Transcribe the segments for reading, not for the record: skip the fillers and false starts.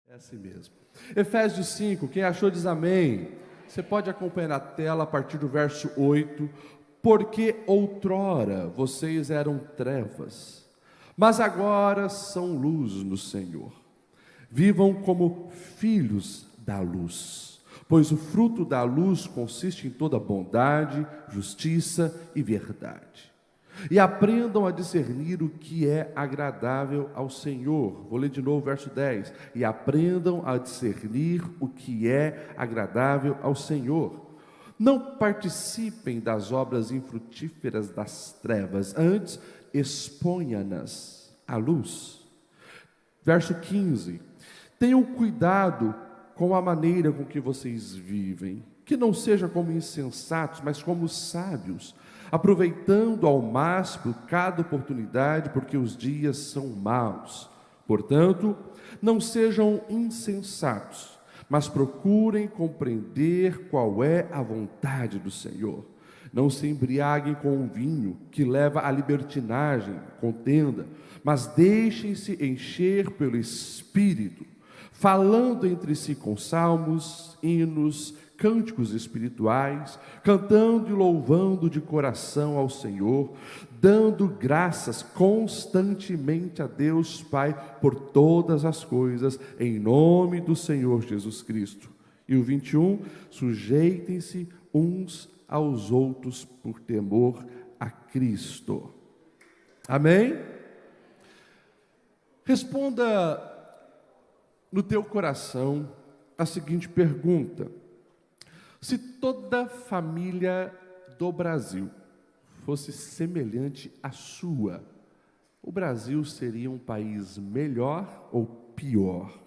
É assim mesmo. Efésios 5, quem achou diz amém. Você pode acompanhar na tela a partir do verso 8. Porque outrora vocês eram trevas, mas agora são luz no Senhor. Vivam como filhos da luz, pois o fruto da luz consiste em toda bondade, justiça e verdade. E aprendam a discernir o que é agradável ao Senhor. Vou ler de novo o verso 10. E aprendam a discernir o que é agradável ao Senhor. Não participem das obras infrutíferas das trevas, antes exponha-nas à luz. Verso 15. Tenham cuidado com a maneira com que vocês vivem, que não seja como insensatos, mas como sábios, aproveitando ao máximo cada oportunidade, porque os dias são maus. Portanto, não sejam insensatos, mas procurem compreender qual é a vontade do Senhor. Não se embriaguem com o vinho, que leva à libertinagem, contenda, mas deixem-se encher pelo Espírito, falando entre si com salmos, hinos, cânticos espirituais, cantando e louvando de coração ao Senhor, dando graças constantemente a Deus Pai por todas as coisas, em nome do Senhor Jesus Cristo. E o 21, sujeitem-se uns aos outros por temor a Cristo. Amém? Responda no teu coração a seguinte pergunta: se toda família do Brasil fosse semelhante à sua, o Brasil seria um país melhor ou pior?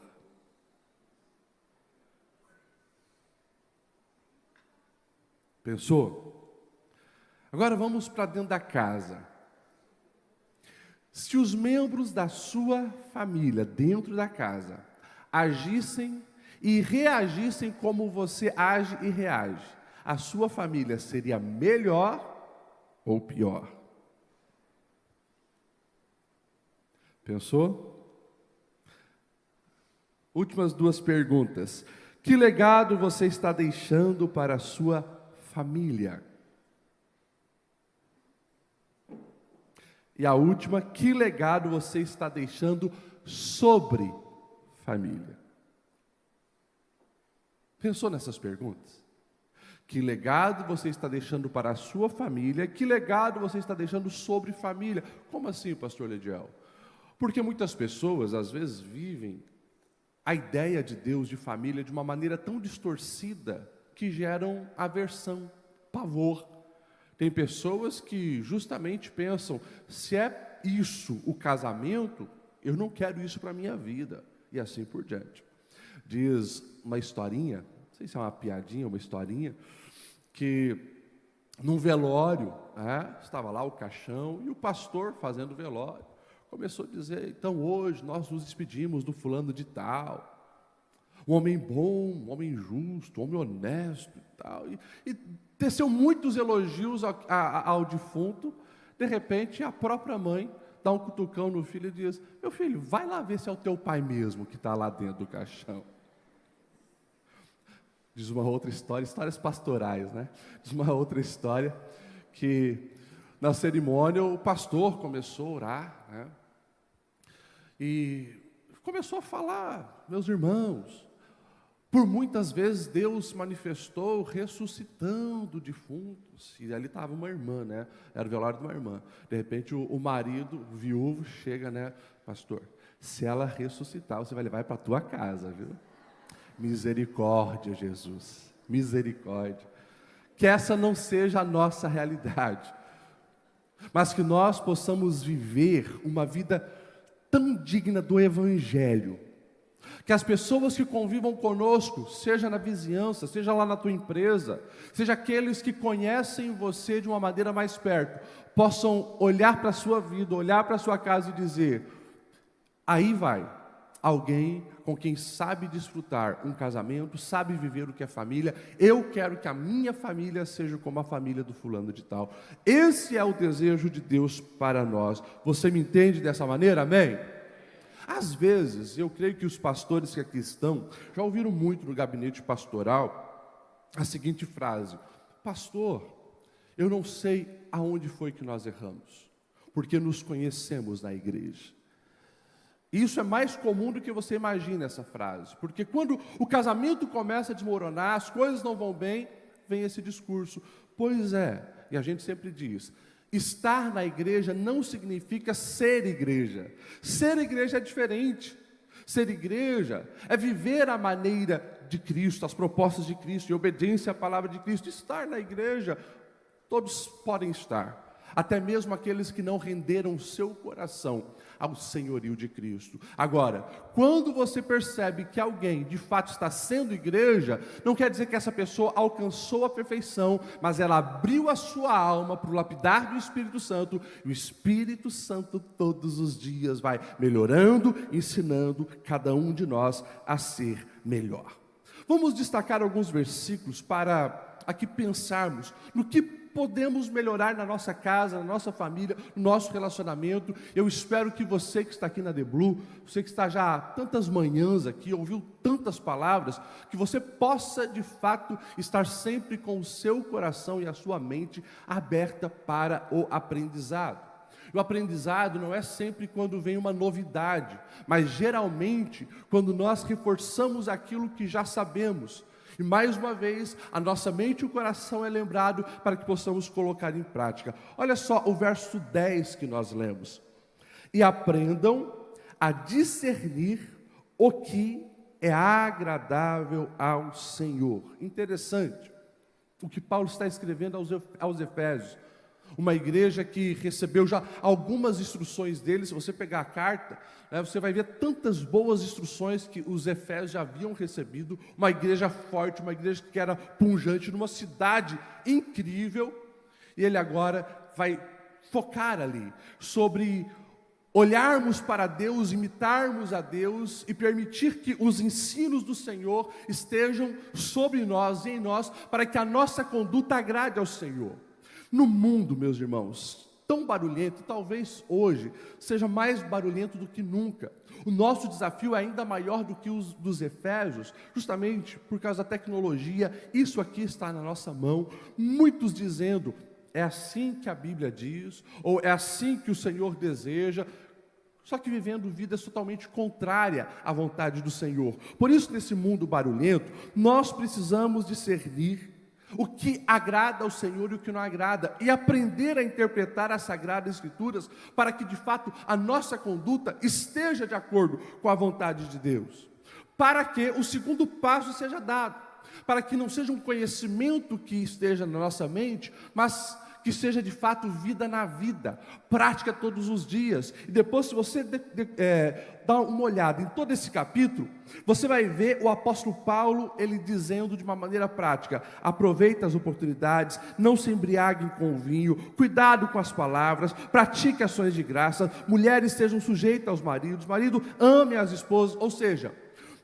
Pensou? Agora vamos para dentro da casa. Se os membros da sua família, dentro da casa, agissem e reagissem como você age e reage, a sua família seria melhor ou pior? Pensou? Últimas duas perguntas. Que legado você está deixando para a sua família? E a última, que legado você está deixando sobre família? Pensou nessas perguntas? Que legado você está deixando para a sua família? Que legado você está deixando sobre família? Como assim, pastor Lediel? Porque muitas pessoas, às vezes, vivem a ideia de Deus, de família, de uma maneira tão distorcida, que geram aversão, pavor. Tem pessoas que justamente pensam, se é isso o casamento, eu não quero isso para a minha vida, e assim por diante. Diz uma historinha, não sei se é uma piadinha ou uma historinha, que num velório, estava lá o caixão e o pastor fazendo o velório, começou a dizer, então hoje nós nos despedimos do fulano de tal, um homem bom, um homem justo, um homem honesto e tal, e teceu muitos elogios ao defunto. De repente a própria mãe dá um cutucão no filho e diz, meu filho, vai lá ver se é o teu pai mesmo que está lá dentro do caixão. Diz uma outra história, histórias pastorais, né? Diz uma outra história que na cerimônia o pastor começou a orar, né? E começou a falar, meus irmãos, por muitas vezes Deus manifestou ressuscitando defuntos, e ali estava uma irmã, né? Era o velório de uma irmã. De repente o marido, o viúvo, chega, né? Pastor, se ela ressuscitar, você vai levar para a tua casa, viu? Misericórdia, Jesus, misericórdia. Que essa não seja a nossa realidade, mas que nós possamos viver uma vida tão digna do Evangelho, que as pessoas que convivam conosco, seja na vizinhança, seja lá na tua empresa, seja aqueles que conhecem você de uma maneira mais perto, possam olhar para a sua vida, olhar para a sua casa e dizer, aí vai alguém com quem sabe desfrutar um casamento, sabe viver o que é família. Eu quero que a minha família seja como a família do fulano de tal. Esse é o desejo de Deus para nós. Você me entende dessa maneira? Amém? Às vezes, eu creio que os pastores que aqui estão já ouviram muito no gabinete pastoral a seguinte frase: pastor, eu não sei aonde foi que nós erramos, porque nos conhecemos na igreja. Isso é mais comum do que você imagina, essa frase, porque quando o casamento começa a desmoronar, as coisas não vão bem, vem esse discurso. Pois é, e a gente sempre diz, estar na igreja não significa ser igreja. Ser igreja é diferente. Ser igreja é viver a maneira de Cristo, as propostas de Cristo, em obediência à palavra de Cristo. Estar na igreja, todos podem estar, até mesmo aqueles que não renderam o seu coração ao senhorio de Cristo. Agora, quando você percebe que alguém de fato está sendo igreja, não quer dizer que essa pessoa alcançou a perfeição, mas ela abriu a sua alma para o lapidar do Espírito Santo, e o Espírito Santo todos os dias vai melhorando, ensinando cada um de nós a ser melhor. Vamos destacar alguns versículos para aqui pensarmos no que podemos melhorar na nossa casa, na nossa família, no nosso relacionamento. Eu espero que você que está aqui na The Blue, você que está já há tantas manhãs aqui, ouviu tantas palavras, que você possa de fato estar sempre com o seu coração e a sua mente aberta para o aprendizado. O aprendizado não é sempre quando vem uma novidade, mas geralmente quando nós reforçamos aquilo que já sabemos. E mais uma vez, a nossa mente e o coração é lembrado para que possamos colocar em prática. Olha só o verso 10 que nós lemos. E aprendam a discernir o que é agradável ao Senhor. Interessante o que Paulo está escrevendo aos Efésios. Uma igreja que recebeu já algumas instruções dele. Se você pegar a carta, você vai ver tantas boas instruções que os Efésios já haviam recebido. Uma igreja forte, uma igreja que era pujante, numa cidade incrível. E ele agora vai focar ali sobre olharmos para Deus, imitarmos a Deus e permitir que os ensinos do Senhor estejam sobre nós e em nós, para que a nossa conduta agrade ao Senhor. No mundo, meus irmãos, tão barulhento, talvez hoje seja mais barulhento do que nunca. O nosso desafio é ainda maior do que os dos Efésios, justamente por causa da tecnologia. Isso aqui está na nossa mão. Muitos dizendo, é assim que a Bíblia diz, ou é assim que o Senhor deseja, só que vivendo vidas totalmente contrárias à vontade do Senhor. Por isso, nesse mundo barulhento, nós precisamos discernir o que agrada ao Senhor e o que não agrada, e aprender a interpretar as Sagradas Escrituras, para que de fato a nossa conduta esteja de acordo com a vontade de Deus, para que o segundo passo seja dado, para que não seja um conhecimento que esteja na nossa mente, mas que seja de fato vida na vida, prática todos os dias. E depois, se você dar uma olhada em todo esse capítulo, você vai ver o apóstolo Paulo, ele dizendo de uma maneira prática: aproveite as oportunidades, não se embriaguem com o vinho, cuidado com as palavras, pratique ações de graça, mulheres sejam sujeitas aos maridos, marido ame as esposas. Ou seja,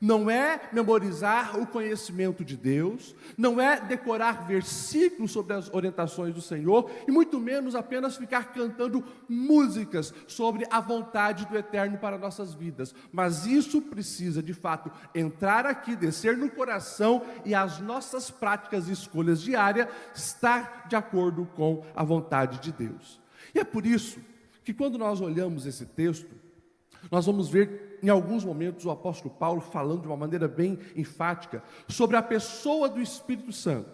não é memorizar o conhecimento de Deus, não é decorar versículos sobre as orientações do Senhor, e muito menos apenas ficar cantando músicas sobre a vontade do Eterno para nossas vidas. Mas isso precisa de fato entrar aqui, descer no coração, e as nossas práticas e escolhas diárias estar de acordo com a vontade de Deus. E é por isso que quando nós olhamos esse texto, nós vamos ver em alguns momentos o apóstolo Paulo falando de uma maneira bem enfática sobre a pessoa do Espírito Santo,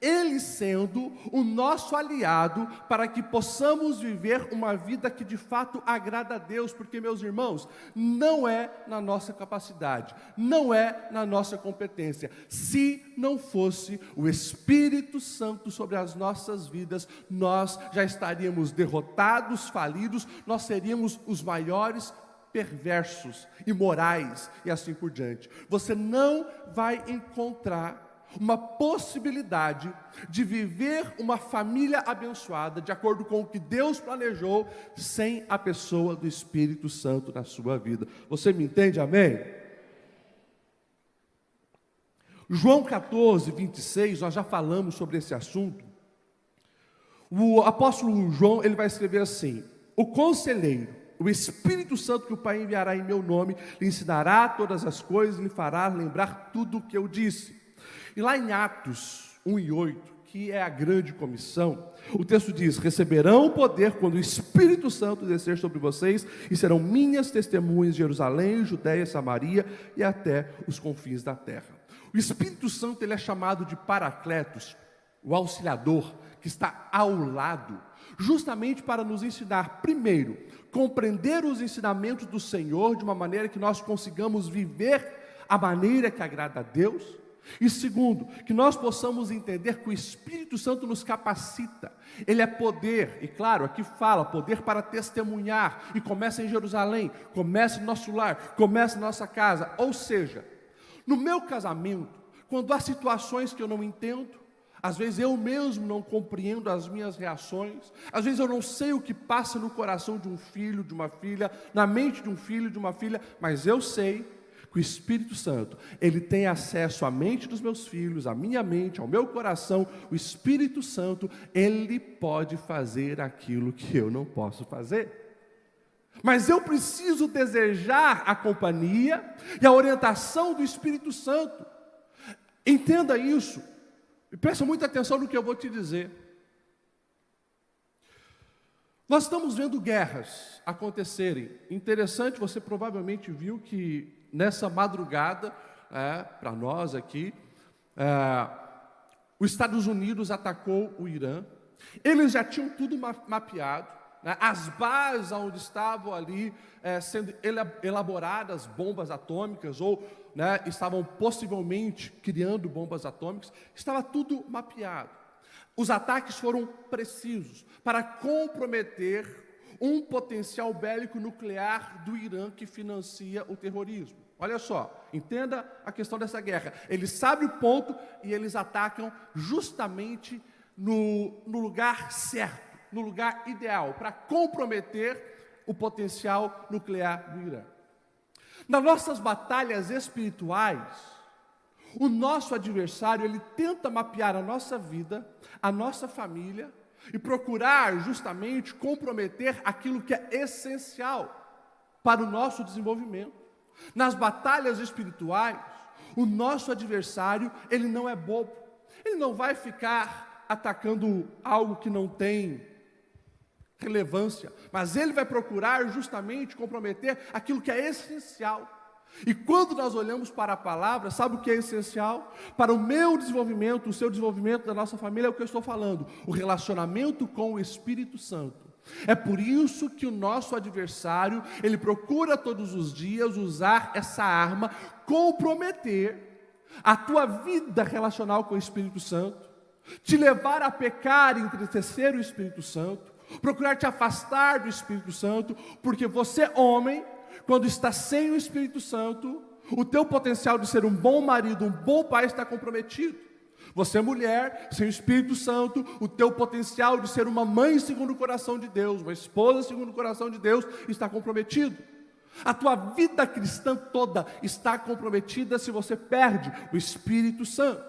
ele sendo o nosso aliado para que possamos viver uma vida que de fato agrada a Deus. Porque, meus irmãos, não é na nossa capacidade, não é na nossa competência. Se não fosse o Espírito Santo sobre as nossas vidas, nós já estaríamos derrotados, falidos, nós seríamos os maiores perversos, imorais e assim por diante. Você não vai encontrar uma possibilidade de viver uma família abençoada, de acordo com o que Deus planejou, sem a pessoa do Espírito Santo na sua vida. Você me entende, amém? João 14, 26, nós já falamos sobre esse assunto. O apóstolo João, ele vai escrever assim: o conselheiro, o Espírito Santo que o Pai enviará em meu nome, lhe ensinará todas as coisas e lhe fará lembrar tudo o que eu disse. E lá em Atos 1:8, que é a grande comissão, o texto diz: receberão poder quando o Espírito Santo descer sobre vocês e serão minhas testemunhas em Jerusalém, Judeia, Samaria e até os confins da terra. O Espírito Santo, ele é chamado de Paracletos, o auxiliador que está ao lado, justamente para nos ensinar, primeiro, compreender os ensinamentos do Senhor de uma maneira que nós consigamos viver a maneira que agrada a Deus, e segundo, que nós possamos entender que o Espírito Santo nos capacita. Ele é poder, e claro, aqui fala, poder para testemunhar, e começa em Jerusalém, começa no nosso lar, começa na nossa casa, ou seja, no meu casamento, quando há situações que eu não entendo, às vezes eu mesmo não compreendo as minhas reações, às vezes eu não sei o que passa no coração de um filho, de uma filha, na mente de um filho, de uma filha, mas eu sei que o Espírito Santo, ele tem acesso à mente dos meus filhos, à minha mente, ao meu coração. O Espírito Santo, ele pode fazer aquilo que eu não posso fazer. Mas eu preciso desejar a companhia e a orientação do Espírito Santo. Entenda isso. E presta muita atenção no que eu vou te dizer. Nós estamos vendo guerras acontecerem. Interessante, você provavelmente viu que nessa madrugada, para nós aqui, os Estados Unidos atacou o Irã. Eles já tinham tudo mapeado, né? As bases onde estavam ali sendo elaboradas bombas atômicas, ou estavam possivelmente criando bombas atômicas, estava tudo mapeado. Os ataques foram precisos para comprometer um potencial bélico nuclear do Irã que financia o terrorismo. Olha só, entenda a questão dessa guerra. Eles sabem o ponto e eles atacam justamente no lugar certo, no lugar ideal, para comprometer o potencial nuclear do Irã. Nas nossas batalhas espirituais, o nosso adversário, ele tenta mapear a nossa vida, a nossa família, e procurar justamente comprometer aquilo que é essencial para o nosso desenvolvimento. Nas batalhas espirituais, o nosso adversário, ele não é bobo. Ele não vai ficar atacando algo que não tem relevância, mas ele vai procurar justamente comprometer aquilo que é essencial. E quando nós olhamos para a palavra, sabe o que é essencial? Para o meu desenvolvimento, o seu desenvolvimento da nossa família, é o que eu estou falando, o relacionamento com o Espírito Santo. É por isso que o nosso adversário, ele procura todos os dias usar essa arma, comprometer a tua vida relacional com o Espírito Santo, te levar a pecar e entristecer o Espírito Santo, procurar te afastar do Espírito Santo, porque você, homem, quando está sem o Espírito Santo, o teu potencial de ser um bom marido, um bom pai está comprometido. Você, mulher, sem o Espírito Santo, o teu potencial de ser uma mãe segundo o coração de Deus, uma esposa segundo o coração de Deus, está comprometido. A tua vida cristã toda está comprometida se você perde o Espírito Santo.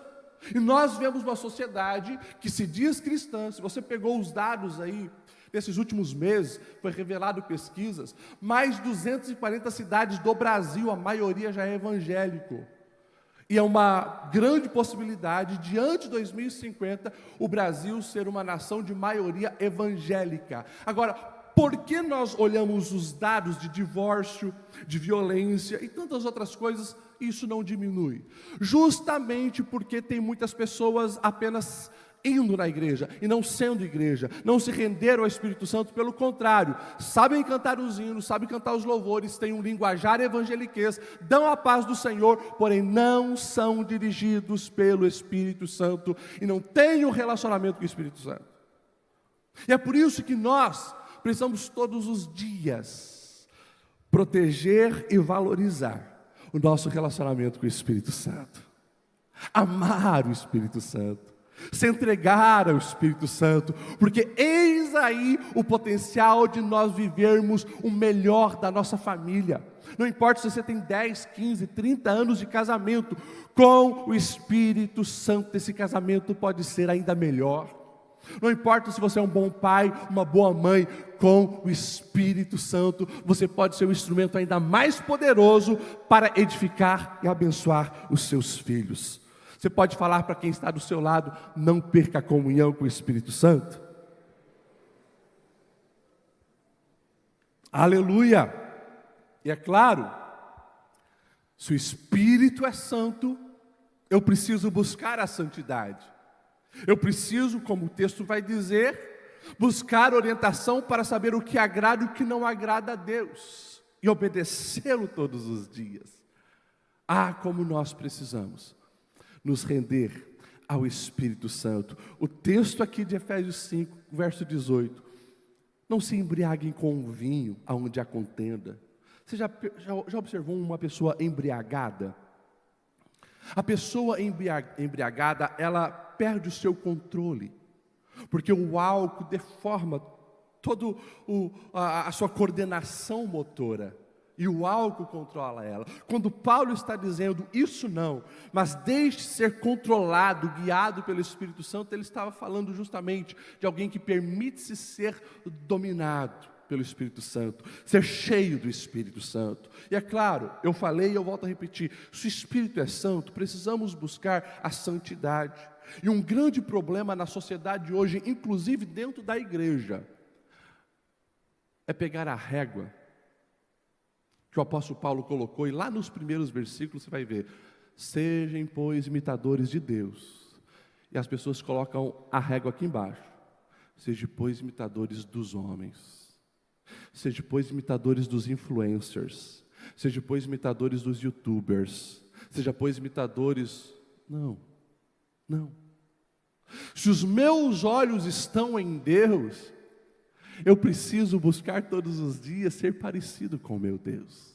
E nós vemos uma sociedade que se diz cristã. Se você pegou os dados aí, nesses últimos meses, foi revelado pesquisas, mais de 240 cidades do Brasil, a maioria já é evangélico. E é uma grande possibilidade, diante de 2050, o Brasil ser uma nação de maioria evangélica. Agora, por que nós olhamos os dados de divórcio, de violência e tantas outras coisas, e isso não diminui? Justamente porque tem muitas pessoas apenas indo na igreja e não sendo igreja, não se renderam ao Espírito Santo, pelo contrário, sabem cantar os hinos, sabem cantar os louvores, têm um linguajar evangeliquez, dão a paz do Senhor, porém não são dirigidos pelo Espírito Santo e não têm um relacionamento com o Espírito Santo. E é por isso que nós precisamos todos os dias proteger e valorizar o nosso relacionamento com o Espírito Santo, amar o Espírito Santo, se entregar ao Espírito Santo, porque eis aí o potencial de nós vivermos o melhor da nossa família. Não importa se você tem 10, 15, 30 anos de casamento, com o Espírito Santo esse casamento pode ser ainda melhor. Não importa se você é um bom pai, uma boa mãe, com o Espírito Santo, você pode ser um instrumento ainda mais poderoso para edificar e abençoar os seus filhos. Você pode falar para quem está do seu lado: não perca a comunhão com o Espírito Santo. Aleluia! E é claro, se o Espírito é santo, eu preciso buscar a santidade. Eu preciso, como o texto vai dizer, buscar orientação para saber o que agrada e o que não agrada a Deus, e obedecê-lo todos os dias. Ah, como nós precisamos nos render ao Espírito Santo. O texto aqui de Efésios 5, verso 18. Não se embriaguem com o vinho, aonde há contenda. Você já observou uma pessoa embriagada? A pessoa embriagada, ela perde o seu controle, porque o álcool deforma toda a sua coordenação motora, e o álcool controla ela. Quando Paulo está dizendo isso não, mas deixe ser controlado, guiado pelo Espírito Santo, ele estava falando justamente de alguém que permite-se ser dominado pelo Espírito Santo, ser cheio do Espírito Santo. E é claro, eu falei e eu volto a repetir, se o Espírito é santo, precisamos buscar a santidade. E um grande problema na sociedade hoje, inclusive dentro da igreja, é pegar a régua que o apóstolo Paulo colocou, e lá nos primeiros versículos você vai ver: sejam, pois, imitadores de Deus. E as pessoas colocam a régua aqui embaixo: sejam, pois, imitadores dos homens. Sejam, pois, imitadores dos influencers. Sejam, pois, imitadores dos youtubers. Sejam, pois, imitadores... Não. Se os meus olhos estão em Deus, eu preciso buscar todos os dias ser parecido com o meu Deus.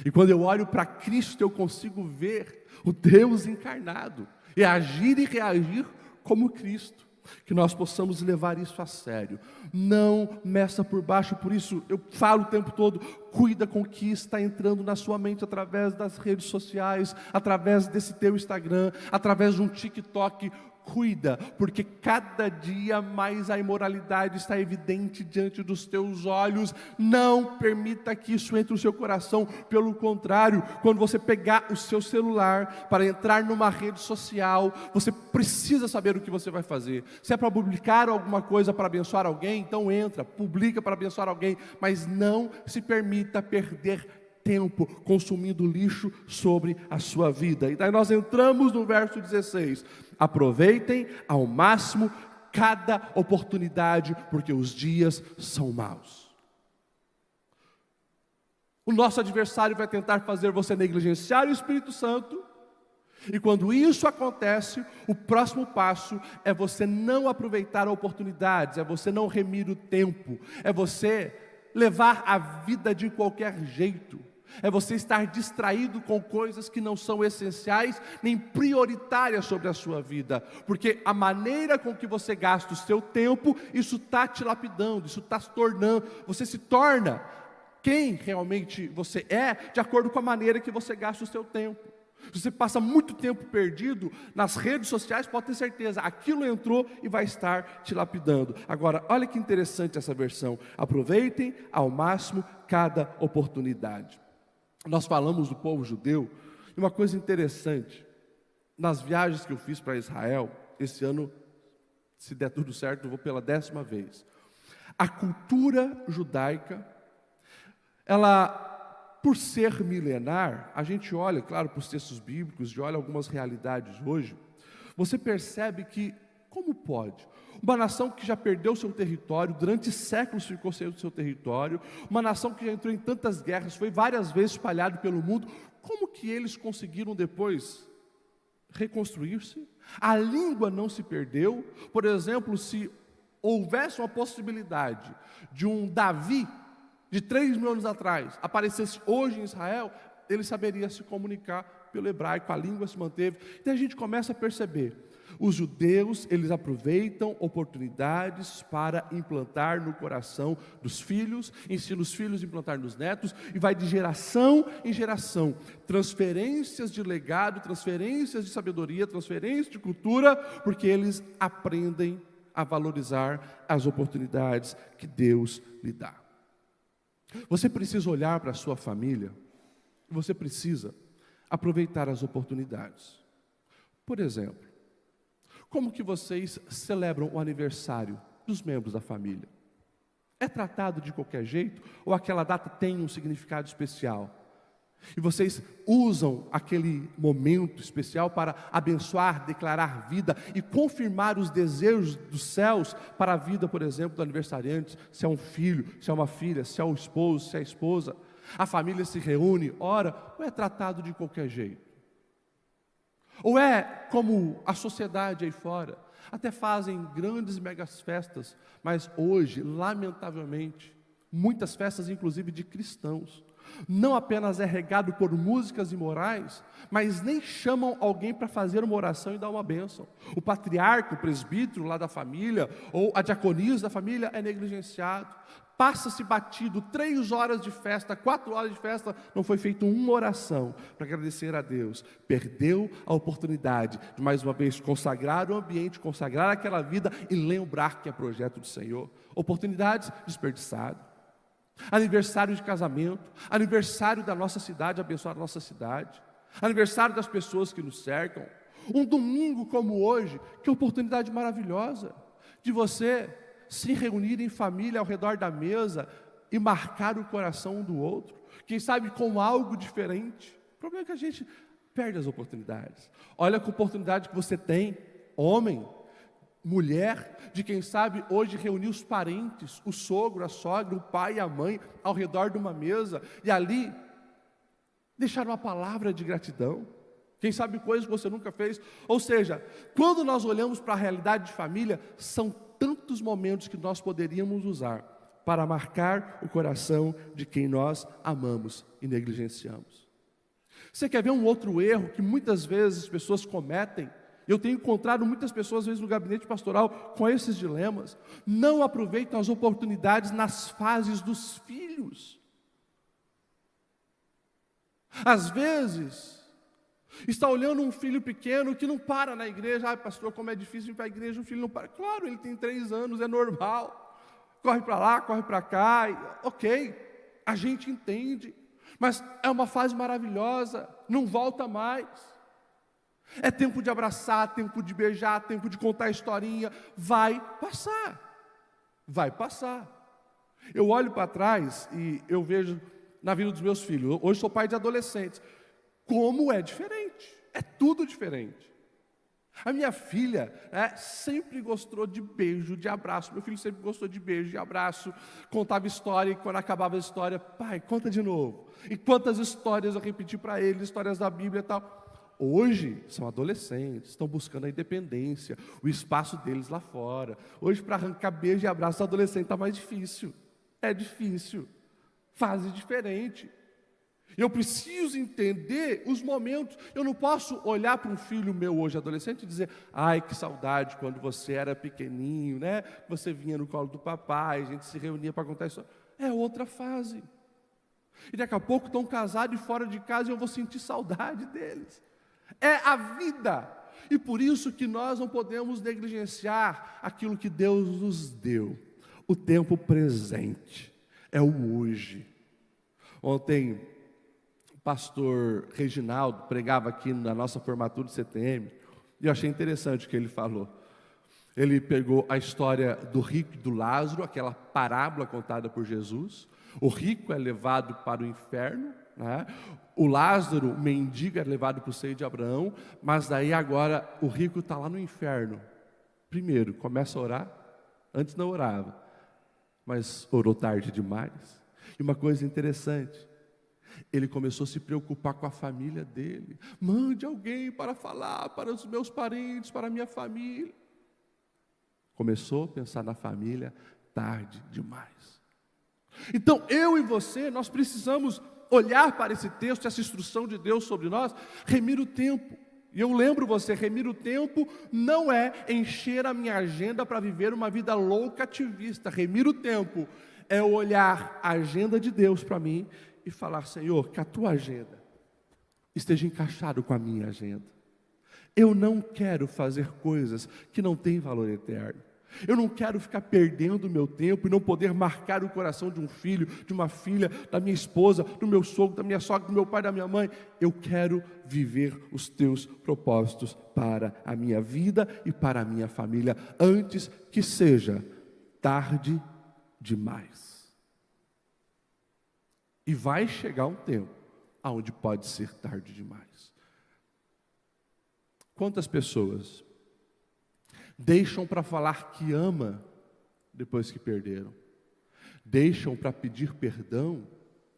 E quando eu olho para Cristo, eu consigo ver o Deus encarnado, e agir e reagir como Cristo. Que nós possamos levar isso a sério. Não meça por baixo. Por isso eu falo o tempo todo: cuida com o que está entrando na sua mente através das redes sociais, através desse teu Instagram, através de um TikTok. Cuida, porque cada dia mais a imoralidade está evidente diante dos teus olhos. Não permita que isso entre no seu coração. Pelo contrário, quando você pegar o seu celular para entrar numa rede social, você precisa saber o que você vai fazer. Se é para publicar alguma coisa para abençoar alguém, então entra, publica para abençoar alguém, mas não se permita perder tempo consumindo lixo sobre a sua vida. E daí nós entramos no verso 16: aproveitem ao máximo cada oportunidade, porque os dias são maus. O nosso adversário vai tentar fazer você negligenciar o Espírito Santo, e quando isso acontece, o próximo passo é você não aproveitar oportunidades, é você não remir o tempo, é você levar a vida de qualquer jeito. É você estar distraído com coisas que não são essenciais nem prioritárias sobre a sua vida, porque a maneira com que você gasta o seu tempo, isso está te lapidando, isso está se tornando, você se torna quem realmente você é, de acordo com a maneira que você gasta o seu tempo. Se você passa muito tempo perdido nas redes sociais, pode ter certeza, aquilo entrou e vai estar te lapidando. Agora, olha que interessante essa versão: aproveitem ao máximo cada oportunidade. Nós falamos do povo judeu, e uma coisa interessante, nas viagens que eu fiz para Israel, esse ano, se der tudo certo, eu vou pela 10ª vez. A cultura judaica, ela, por ser milenar, a gente olha, claro, para os textos bíblicos, e olha algumas realidades hoje, você percebe que, como pode? Uma nação que já perdeu seu território, durante séculos ficou sem o seu território, uma nação que já entrou em tantas guerras, foi várias vezes espalhado pelo mundo, como que eles conseguiram depois reconstruir-se? A língua não se perdeu. Por exemplo, se houvesse uma possibilidade de um Davi, de 3.000 anos atrás, aparecesse hoje em Israel, ele saberia se comunicar pelo hebraico, a língua se manteve. Então a gente começa a perceber, os judeus, eles aproveitam oportunidades para implantar no coração dos filhos, ensinam os filhos a implantar nos netos, e vai de geração em geração, transferências de legado, transferências de sabedoria, transferências de cultura, porque eles aprendem a valorizar as oportunidades que Deus lhe dá. Você precisa olhar para a sua família, você precisa aproveitar as oportunidades. Por exemplo, como que vocês celebram o aniversário dos membros da família? É tratado de qualquer jeito ou aquela data tem um significado especial? E vocês usam aquele momento especial para abençoar, declarar vida e confirmar os desejos dos céus para a vida, por exemplo, do aniversariante, se é um filho, se é uma filha, se é o esposo, se é a esposa. A família se reúne, ora, ou é tratado de qualquer jeito? Ou é como a sociedade aí fora, até fazem grandes megas festas, mas hoje, lamentavelmente, muitas festas, inclusive de cristãos, não apenas é regado por músicas imorais, mas nem chamam alguém para fazer uma oração e dar uma bênção. O patriarca, o presbítero lá da família, ou a diaconisa da família é negligenciado. Passa-se batido 3 horas de festa, 4 horas de festa, não foi feita uma oração para agradecer a Deus. Perdeu a oportunidade de mais uma vez consagrar o ambiente, consagrar aquela vida e lembrar que é projeto do Senhor. Oportunidades desperdiçadas. Aniversário de casamento, aniversário da nossa cidade, abençoar a nossa cidade, aniversário das pessoas que nos cercam. Um domingo como hoje, que oportunidade maravilhosa de você se reunir em família ao redor da mesa e marcar o coração um do outro, quem sabe com algo diferente. O problema é que a gente perde as oportunidades. Olha que oportunidade que você tem, homem, mulher, de quem sabe hoje reunir os parentes, o sogro, a sogra, o pai e a mãe ao redor de uma mesa e ali deixar uma palavra de gratidão. Quem sabe coisas que você nunca fez. Ou seja, quando nós olhamos para a realidade de família, são tantos momentos que nós poderíamos usar para marcar o coração de quem nós amamos e negligenciamos. Você quer ver um outro erro que muitas vezes as pessoas cometem? Eu tenho encontrado muitas pessoas, às vezes, no gabinete pastoral com esses dilemas. Não aproveitam as oportunidades nas fases dos filhos. Às vezes, está olhando um filho pequeno que não para na igreja. Ah, pastor, como é difícil ir para a igreja, o filho não para. Claro, ele tem 3 anos, é normal. Corre para lá, corre para cá. Ok, a gente entende. Mas é uma fase maravilhosa, não volta mais. É tempo de abraçar, tempo de beijar, tempo de contar a historinha. Vai passar. Vai passar. Eu olho para trás e eu vejo na vida dos meus filhos. Hoje sou pai de adolescentes. Como é diferente. É tudo diferente. A minha filha sempre gostou de beijo, de abraço. Meu filho sempre gostou de beijo, de abraço. Contava história e quando acabava a história, pai, conta de novo. E quantas histórias eu repeti para ele, histórias da Bíblia e tal. Hoje são adolescentes, estão buscando a independência, o espaço deles lá fora. Hoje para arrancar beijo e abraço do adolescente está mais difícil. É difícil. Fase diferente. Eu preciso entender os momentos. Eu não posso olhar para um filho meu hoje adolescente e dizer: ai, que saudade quando você era pequenininho, né? Você vinha no colo do papai, a gente se reunia para contar isso. É outra fase. E daqui a pouco estão casados e fora de casa e eu vou sentir saudade deles. É a vida. E por isso que nós não podemos negligenciar aquilo que Deus nos deu. O tempo presente. É o hoje. Ontem, o pastor Reginaldo pregava aqui na nossa formatura de CTM. E eu achei interessante o que ele falou. Ele pegou a história do rico e do Lázaro, aquela parábola contada por Jesus. O rico é levado para o inferno, né? O Lázaro, o mendigo, é levado para o seio de Abraão, mas daí agora o rico está lá no inferno. Primeiro, começa a orar, antes não orava, mas orou tarde demais. E uma coisa interessante, ele começou a se preocupar com a família dele. Mande alguém para falar para os meus parentes, para a minha família. Começou a pensar na família tarde demais. Então eu e você, nós precisamos olhar para esse texto, essa instrução de Deus sobre nós, remir o tempo. E eu lembro você, remir o tempo não é encher a minha agenda para viver uma vida louca ativista. Remir o tempo é olhar a agenda de Deus para mim e falar: Senhor, que a tua agenda esteja encaixada com a minha agenda. Eu não quero fazer coisas que não têm valor eterno. Eu não quero ficar perdendo o meu tempo e não poder marcar o coração de um filho, de uma filha, da minha esposa, do meu sogro, da minha sogra, do meu pai, da minha mãe. Eu quero viver os teus propósitos para a minha vida e para a minha família, antes que seja tarde demais. E vai chegar um tempo onde pode ser tarde demais. Quantas pessoas deixam para falar que ama depois que perderam? Deixam para pedir perdão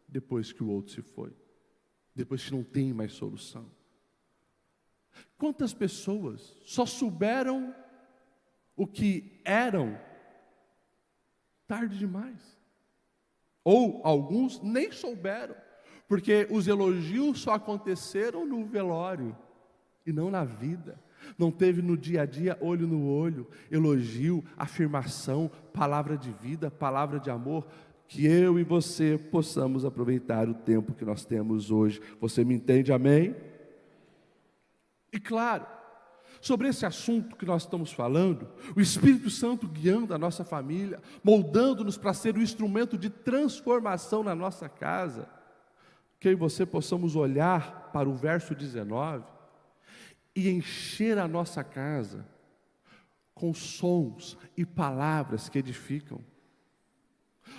depois que o outro se foi, depois que não tem mais solução? Quantas pessoas só souberam o que eram tarde demais? Ou alguns nem souberam, porque os elogios só aconteceram no velório e não na vida. Não teve no dia a dia, olho no olho, elogio, afirmação, palavra de vida, palavra de amor. Que eu e você possamos aproveitar o tempo que nós temos hoje. Você me entende, amém? E claro, sobre esse assunto que nós estamos falando, o Espírito Santo guiando a nossa família, moldando-nos para ser o instrumento de transformação na nossa casa, que eu e você possamos olhar para o verso 19 e encher a nossa casa com sons e palavras que edificam.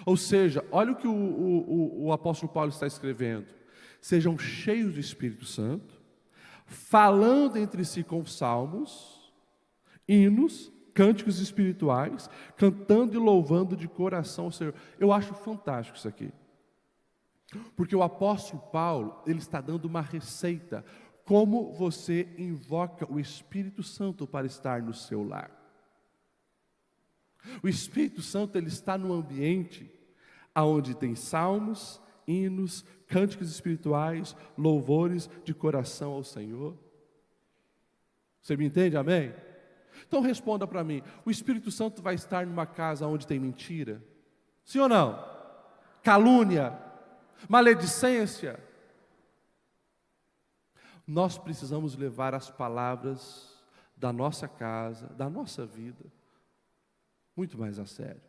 Ou seja, olha o que o apóstolo Paulo está escrevendo: sejam cheios do Espírito Santo, falando entre si com salmos, hinos, cânticos espirituais, cantando e louvando de coração ao Senhor. Eu acho fantástico isso aqui, porque o apóstolo Paulo, ele está dando uma receita, como você invoca o Espírito Santo para estar no seu lar. O Espírito Santo, ele está no ambiente onde tem salmos, hinos, cânticos espirituais, louvores de coração ao Senhor. Você me entende, amém? Então responda para mim: o Espírito Santo vai estar numa casa onde tem mentira? Sim ou não? Calúnia, maledicência? Nós precisamos levar as palavras da nossa casa, da nossa vida, muito mais a sério.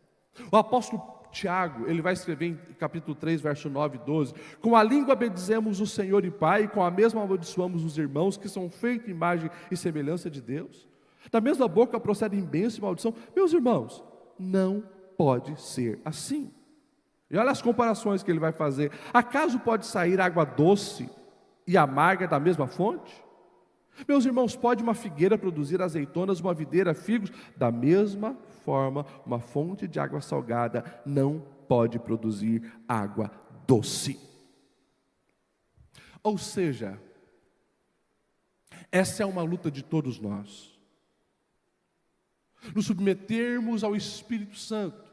O apóstolo Tiago, ele vai escrever em capítulo 3, verso 9 e 12: com a língua bendizemos o Senhor e Pai, e com a mesma amaldiçoamos os irmãos que são feitos em imagem e semelhança de Deus. Da mesma boca procedem bênção e maldição. Meus irmãos, não pode ser assim. E olha as comparações que ele vai fazer. Acaso pode sair água doce e amarga da mesma fonte? Meus irmãos, pode uma figueira produzir azeitonas, uma videira figos? Da mesma forma, uma fonte de água salgada não pode produzir água doce. Ou seja, essa é uma luta de todos nós, nos submetermos ao Espírito Santo,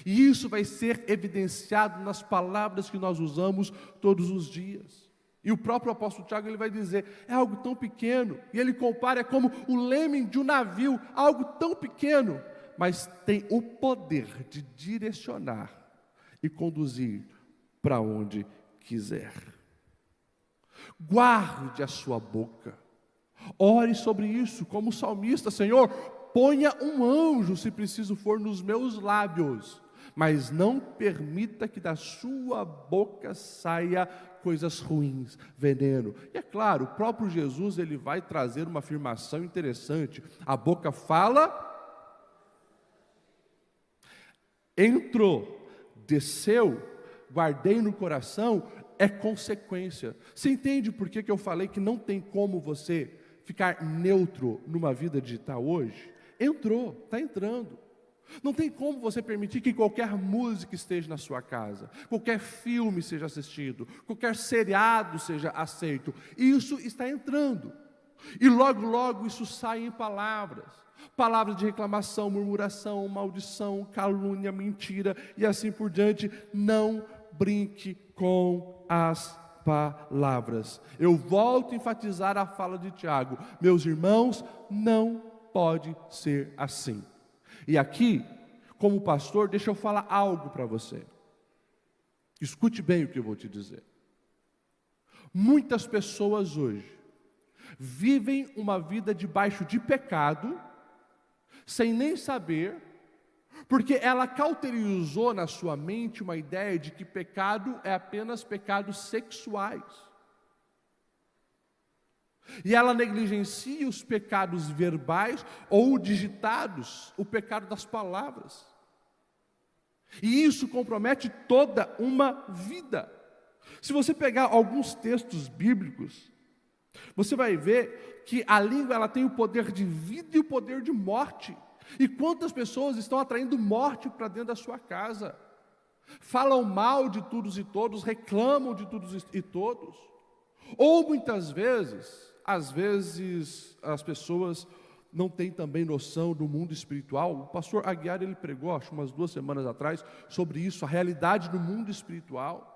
e isso vai ser evidenciado nas palavras que nós usamos todos os dias. E o próprio apóstolo Tiago, ele vai dizer, é algo tão pequeno, e ele compara, é como o leme de um navio, algo tão pequeno, mas tem o poder de direcionar e conduzir para onde quiser. Guarde a sua boca, ore sobre isso, como o salmista: Senhor, ponha um anjo, se preciso for, nos meus lábios, mas não permita que da sua boca saia coisas ruins, veneno. E é claro, o próprio Jesus, ele vai trazer uma afirmação interessante: a boca fala, entrou, desceu, guardei no coração, é consequência. Você entende por que eu falei que não tem como você ficar neutro numa vida digital hoje? Entrou, está entrando. Não tem como você permitir que qualquer música esteja na sua casa, qualquer filme seja assistido, qualquer seriado seja aceito. Isso está entrando. E logo, logo isso sai em palavras. Palavras de reclamação, murmuração, maldição, calúnia, mentira e assim por diante. Não brinque com as palavras. Eu volto a enfatizar a fala de Tiago. Meus irmãos, não pode ser assim. E aqui, como pastor, deixa eu falar algo para você. Escute bem o que eu vou te dizer. Muitas pessoas hoje vivem uma vida debaixo de pecado, sem nem saber, porque ela cauterizou na sua mente uma ideia de que pecado é apenas pecados sexuais. E ela negligencia os pecados verbais ou digitados, o pecado das palavras. E isso compromete toda uma vida. Se você pegar alguns textos bíblicos, você vai ver que a língua ela tem o poder de vida e o poder de morte. E quantas pessoas estão atraindo morte para dentro da sua casa? Falam mal de todos e todos, reclamam de todos e todos. Ou muitas vezes, às vezes as pessoas não têm também noção do mundo espiritual. O pastor Aguiar, ele pregou, acho umas 2 semanas atrás, sobre isso, a realidade do mundo espiritual,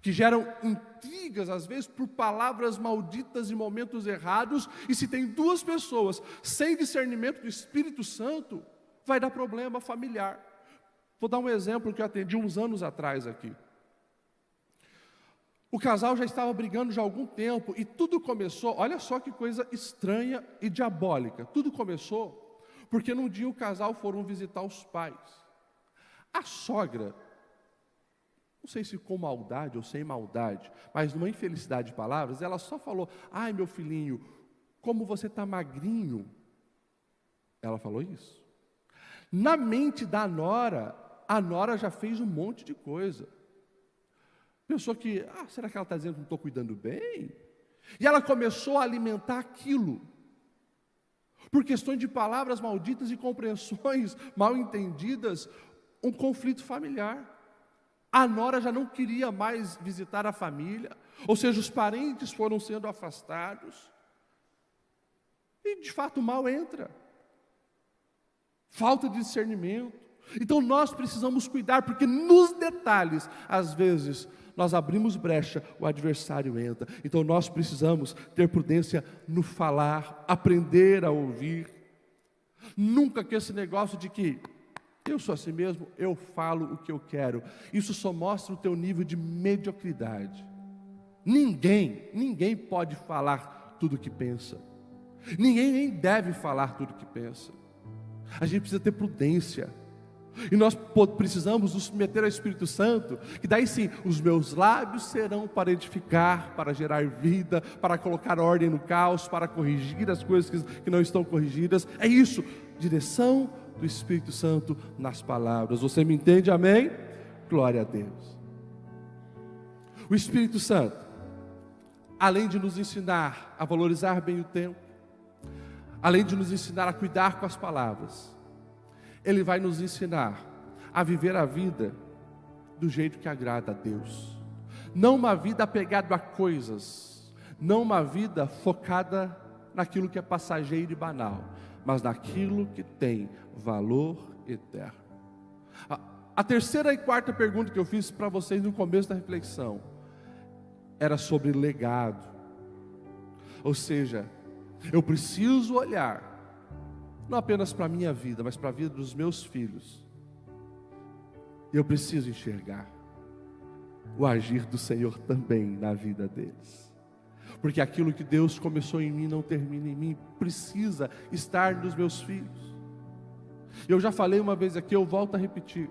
que geram intrigas, às vezes, por palavras malditas em momentos errados, e se tem 2 pessoas sem discernimento do Espírito Santo, vai dar problema familiar. Vou dar um exemplo que eu atendi uns anos atrás aqui. O casal já estava brigando já há algum tempo, e tudo começou, olha só que coisa estranha e diabólica, tudo começou porque num dia o casal foram visitar os pais. A sogra, não sei se com maldade ou sem maldade, mas numa infelicidade de palavras, ela só falou: ai meu filhinho, como você está magrinho. Ela falou isso. Na mente da nora, a nora já fez um monte de coisa. Pensou que, será que ela está dizendo que não estou cuidando bem? E ela começou a alimentar aquilo. Por questões de palavras malditas e compreensões mal entendidas, um conflito familiar. A nora já não queria mais visitar a família, ou seja, os parentes foram sendo afastados. E de fato o mal entra. Falta de discernimento. Então nós precisamos cuidar, porque nos detalhes, às vezes, nós abrimos brecha, o adversário entra. Então nós precisamos ter prudência no falar, aprender a ouvir. Nunca que esse negócio de que eu sou assim mesmo, eu falo o que eu quero. Isso só mostra o teu nível de mediocridade. Ninguém pode falar tudo o que pensa. Ninguém nem deve falar tudo o que pensa. A gente precisa ter prudência. E nós precisamos nos submeter ao Espírito Santo, que daí sim, os meus lábios serão para edificar, para gerar vida, para colocar ordem no caos, para corrigir as coisas que não estão corrigidas. É isso, direção do Espírito Santo nas palavras. Você me entende? Amém? Glória a Deus. O Espírito Santo, além de nos ensinar a valorizar bem o tempo, além de nos ensinar a cuidar com as palavras, Ele vai nos ensinar a viver a vida do jeito que agrada a Deus. Não uma vida apegada a coisas, não uma vida focada naquilo que é passageiro e banal, mas naquilo que tem valor eterno. A terceira e quarta pergunta que eu fiz para vocês no começo da reflexão era sobre legado. Ou seja, eu preciso olhar não apenas para a minha vida, mas para a vida dos meus filhos. Eu preciso enxergar o agir do Senhor também na vida deles. Porque aquilo que Deus começou em mim não termina em mim, precisa estar nos meus filhos. Eu já falei uma vez aqui, eu volto a repetir.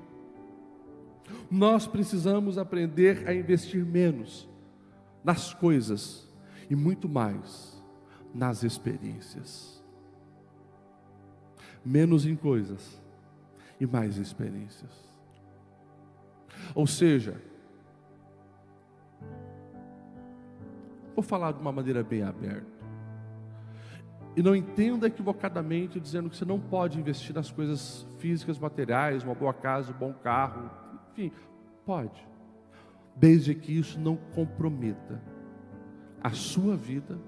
Nós precisamos aprender a investir menos nas coisas e muito mais nas experiências. Menos em coisas e mais em experiências. Ou seja, vou falar de uma maneira bem aberta. E não entenda equivocadamente dizendo que você não pode investir nas coisas físicas, materiais, uma boa casa, um bom carro, enfim, pode. Desde que isso não comprometa a sua vida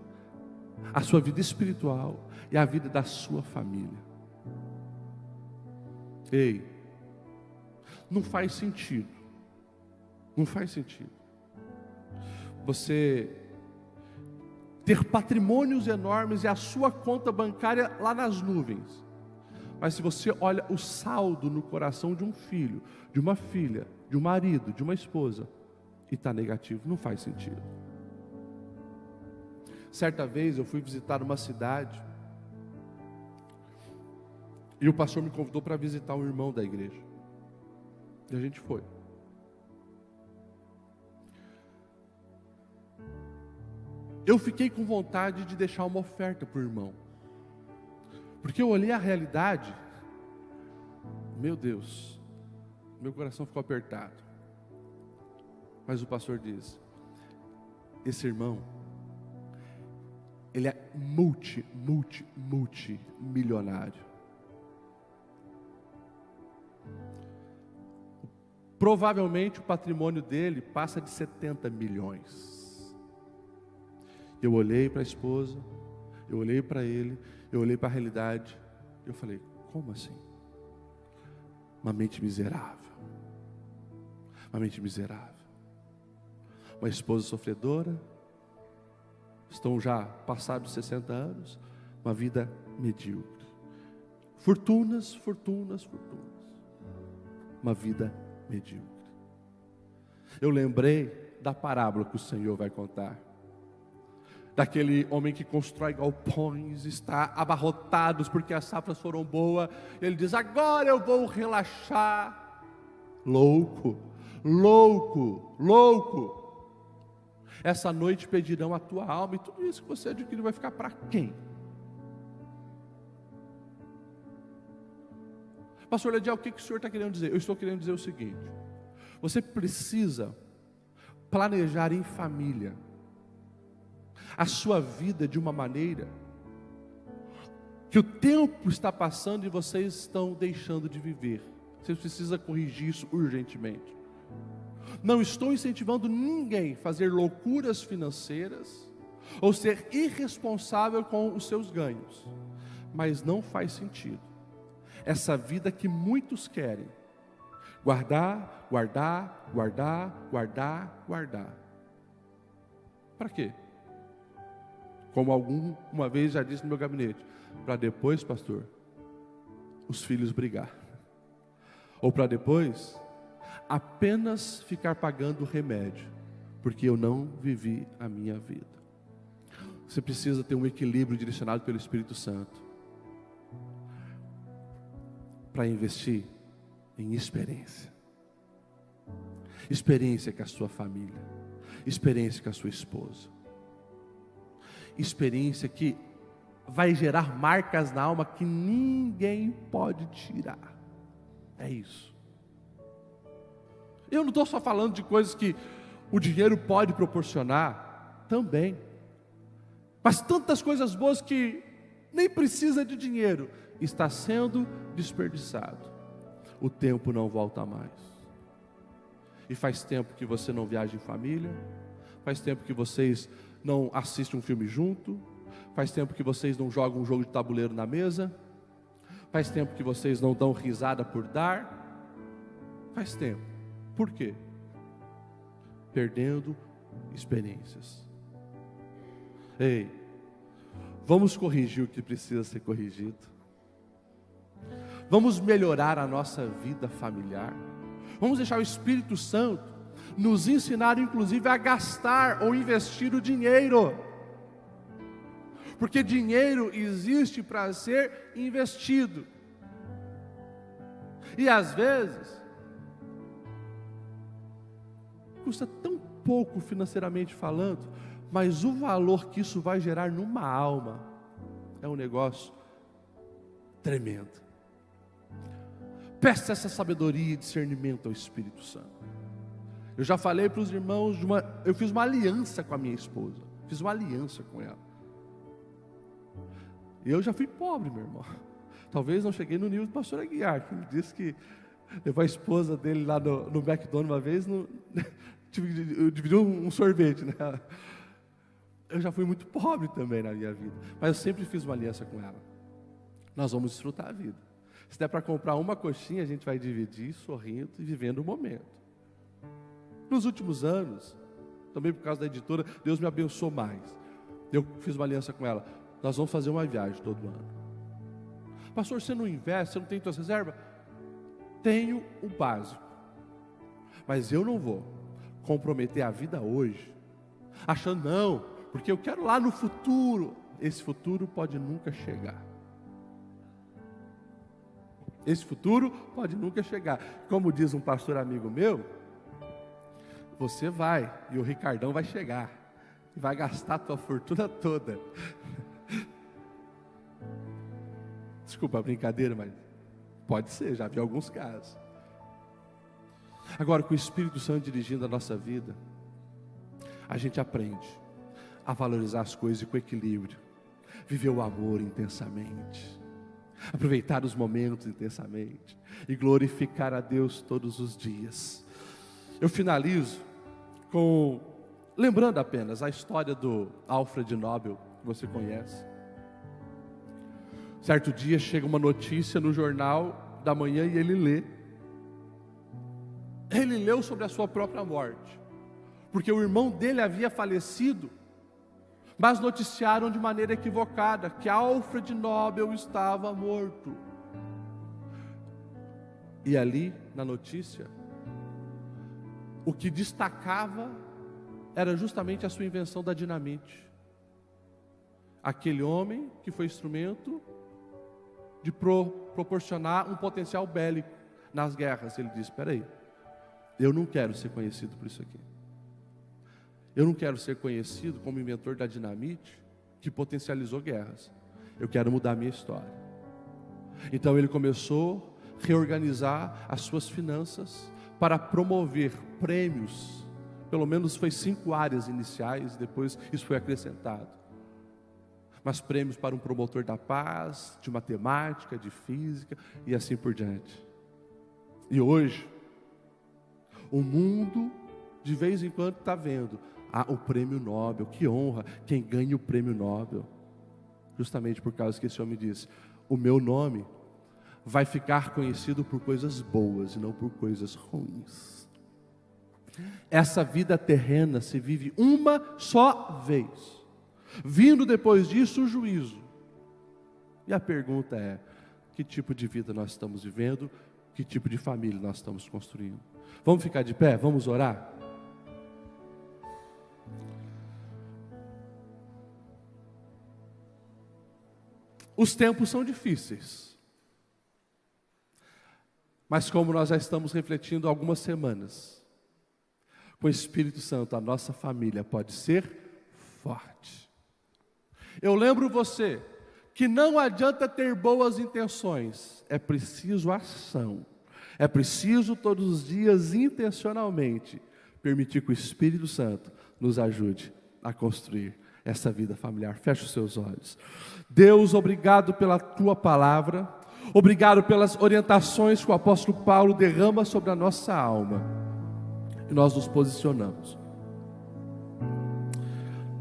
espiritual e a vida da sua família. Ei, não faz sentido. Não faz sentido você ter patrimônios enormes e a sua conta bancária lá nas nuvens, mas se você olha o saldo no coração de um filho, de uma filha, de um marido, de uma esposa, e está negativo, não faz sentido. Certa vez eu fui visitar uma cidade E o pastor me convidou para visitar um irmão da igreja. E a gente foi. Eu fiquei com vontade de deixar uma oferta para o irmão. Porque eu olhei a realidade. Meu Deus, meu coração ficou apertado. Mas o pastor diz: esse irmão, ele é multimilionário. Provavelmente o patrimônio dele passa de 70 milhões. Eu olhei para a esposa, eu olhei para ele, eu olhei para a realidade. Eu falei: como assim? Uma mente miserável. Uma mente miserável. Uma esposa sofredora. Estão já passados 60 anos. Uma vida medíocre. Fortunas. Uma vida medíocre. Eu lembrei da parábola que o Senhor vai contar. Daquele homem que constrói galpões, está abarrotados porque as safras foram boas. Ele diz: agora eu vou relaxar. Louco. Essa noite pedirão a tua alma, e tudo isso que você adquiriu vai ficar para quem? Pastor Ledial, o que o senhor está querendo dizer? Eu estou querendo dizer o seguinte: você precisa planejar em família a sua vida de uma maneira que o tempo está passando e vocês estão deixando de viver. Você precisa corrigir isso urgentemente. Não estou incentivando ninguém a fazer loucuras financeiras ou ser irresponsável com os seus ganhos, mas não faz sentido essa vida que muitos querem: guardar. Para quê? Como uma vez já disse no meu gabinete: para depois, pastor, os filhos brigar, ou para depois apenas ficar pagando o remédio, porque eu não vivi a minha vida. Você precisa ter um equilíbrio direcionado pelo Espírito Santo para investir em experiência com a sua família, experiência com a sua esposa, experiência que vai gerar marcas na alma que ninguém pode tirar. É isso. Eu não estou só falando de coisas que o dinheiro pode proporcionar, também, mas tantas coisas boas que nem precisa de dinheiro, está sendo desperdiçado. O tempo não volta mais. E faz tempo que você não viaja em família, faz tempo que vocês não assistem um filme junto, faz tempo que vocês não jogam um jogo de tabuleiro na mesa, faz tempo que vocês não dão risada por dar, faz tempo. Por quê? Perdendo experiências. Ei, vamos corrigir o que precisa ser corrigido. Vamos melhorar a nossa vida familiar. Vamos deixar o Espírito Santo nos ensinar, inclusive, a gastar ou investir o dinheiro. Porque dinheiro existe para ser investido. E às vezes custa tão pouco financeiramente falando, mas o valor que isso vai gerar numa alma é um negócio tremendo. Peça essa sabedoria e discernimento ao Espírito Santo. Eu já falei para os irmãos, eu fiz uma aliança com a minha esposa, fiz uma aliança com ela. Eu já fui pobre, meu irmão. Talvez não cheguei no nível do pastor Aguiar, que ele disse que levou a esposa dele lá no McDonald's uma vez, eu dividi um sorvete, né? Eu já fui muito pobre também na minha vida, mas eu sempre fiz uma aliança com ela. Nós vamos desfrutar a vida. Se der para comprar uma coxinha, a gente vai dividir, sorrindo e vivendo o momento. Nos últimos anos, também por causa da editora, Deus me abençoou mais. Eu fiz uma aliança com ela. Nós vamos fazer uma viagem todo ano. Pastor, você não investe, você não tem suas reservas? Tenho o básico, mas eu não vou comprometer a vida hoje, achando não, porque eu quero lá no futuro. Esse futuro pode nunca chegar. Esse futuro pode nunca chegar. Como diz um pastor amigo meu, você vai e o Ricardão vai chegar e vai gastar a tua fortuna toda. Desculpa a brincadeira, mas pode ser, já vi alguns casos. Agora, com o Espírito Santo dirigindo a nossa vida, a gente aprende a valorizar as coisas com equilíbrio, viver o amor intensamente, aproveitar os momentos intensamente e glorificar a Deus todos os dias. Eu finalizo lembrando apenas a história do Alfred Nobel, que você conhece. Certo dia chega uma notícia no jornal da manhã e ele lê. Ele leu sobre a sua própria morte, porque o irmão dele havia falecido, mas noticiaram de maneira equivocada que Alfred Nobel estava morto. E ali, na notícia, o que destacava era justamente a sua invenção da dinamite. Aquele homem que foi instrumento de proporcionar um potencial bélico nas guerras. Ele disse: espera aí, eu não quero ser conhecido por isso aqui. Eu não quero ser conhecido como inventor da dinamite que potencializou guerras. Eu quero mudar a minha história. Então ele começou a reorganizar as suas finanças para promover prêmios. Pelo menos foi 5 áreas iniciais, depois isso foi acrescentado. Mas prêmios para um promotor da paz, de matemática, de física e assim por diante. E hoje, o mundo de vez em quando está vendo o prêmio Nobel, que honra quem ganha o prêmio Nobel. Justamente por causa que esse homem disse: o meu nome vai ficar conhecido por coisas boas e não por coisas ruins. Essa vida terrena se vive uma só vez, vindo depois disso o juízo. E a pergunta é: que tipo de vida nós estamos vivendo? Que tipo de família nós estamos construindo? Vamos ficar de pé? Vamos orar? Os tempos são difíceis, mas como nós já estamos refletindo há algumas semanas, com o Espírito Santo a nossa família pode ser forte. Eu lembro você que não adianta ter boas intenções, é preciso ação, é preciso todos os dias intencionalmente permitir que o Espírito Santo nos ajude a construir essa vida familiar. Feche os seus olhos. Deus, obrigado pela tua palavra, obrigado pelas orientações que o apóstolo Paulo derrama sobre a nossa alma, e nós nos posicionamos.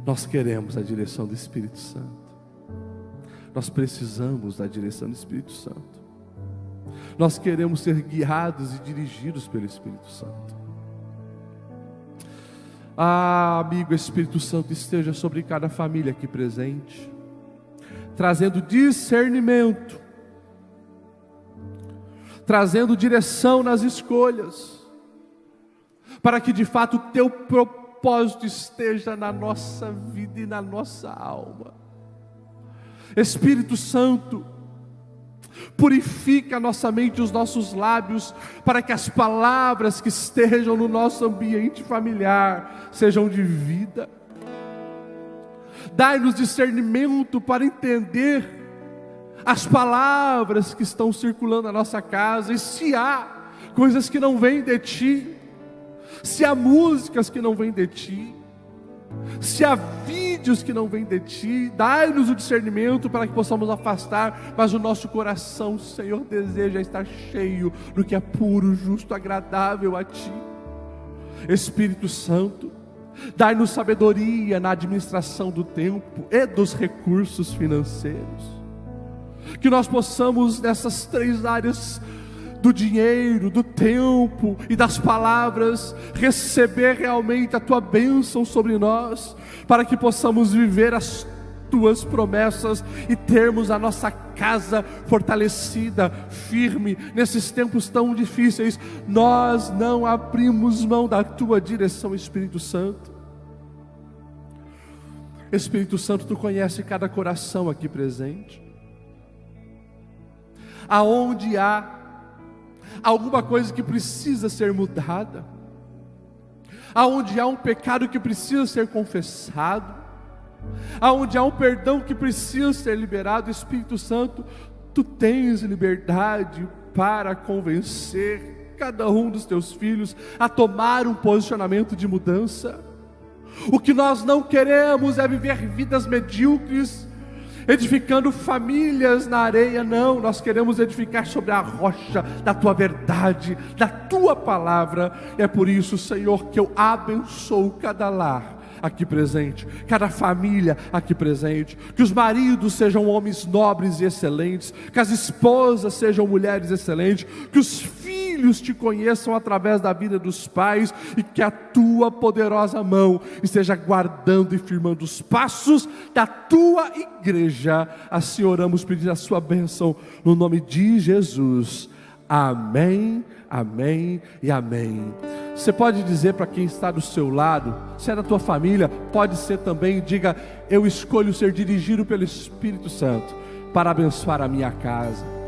Nós queremos a direção do Espírito Santo, nós precisamos da direção do Espírito Santo, nós queremos ser guiados e dirigidos pelo Espírito Santo. Amigo, Espírito Santo esteja sobre cada família aqui presente, trazendo discernimento, trazendo direção nas escolhas, para que de fato o teu propósito esteja na nossa vida e na nossa alma. Espírito Santo, purifica a nossa mente e os nossos lábios, para que as palavras que estejam no nosso ambiente familiar sejam de vida. Dai-nos discernimento para entender as palavras que estão circulando na nossa casa, e se há coisas que não vêm de Ti, se há músicas que não vêm de Ti, se há vídeos que não vêm de Ti, dai-nos o discernimento para que possamos afastar, mas o nosso coração, Senhor, deseja estar cheio do que é puro, justo, agradável a Ti. Espírito Santo, dai-nos sabedoria na administração do tempo e dos recursos financeiros, que nós possamos nessas 3 áreas do dinheiro, do tempo e das palavras, receber realmente a Tua bênção sobre nós, para que possamos viver as Tuas promessas e termos a nossa casa fortalecida, firme, nesses tempos tão difíceis. Nós não abrimos mão da Tua direção, Espírito Santo. Espírito Santo, Tu conhece cada coração aqui presente. aonde há alguma coisa que precisa ser mudada, aonde há um pecado que precisa ser confessado, aonde há um perdão que precisa ser liberado, Espírito Santo, Tu tens liberdade para convencer cada um dos Teus filhos a tomar um posicionamento de mudança. O que nós não queremos é viver vidas medíocres, edificando famílias na areia. Não, nós queremos edificar sobre a rocha da Tua verdade, da Tua palavra. E é por isso, Senhor, que eu abençoo cada lar aqui presente, cada família aqui presente, que os maridos sejam homens nobres e excelentes, que as esposas sejam mulheres excelentes, que os filhos Te conheçam através da vida dos pais, e que a Tua poderosa mão esteja guardando e firmando os passos da Tua igreja. Assim oramos pedindo a Sua bênção, no nome de Jesus, amém, amém e amém. Você pode dizer para quem está do seu lado, se é da tua família, pode ser também, diga: eu escolho ser dirigido pelo Espírito Santo para abençoar a minha casa.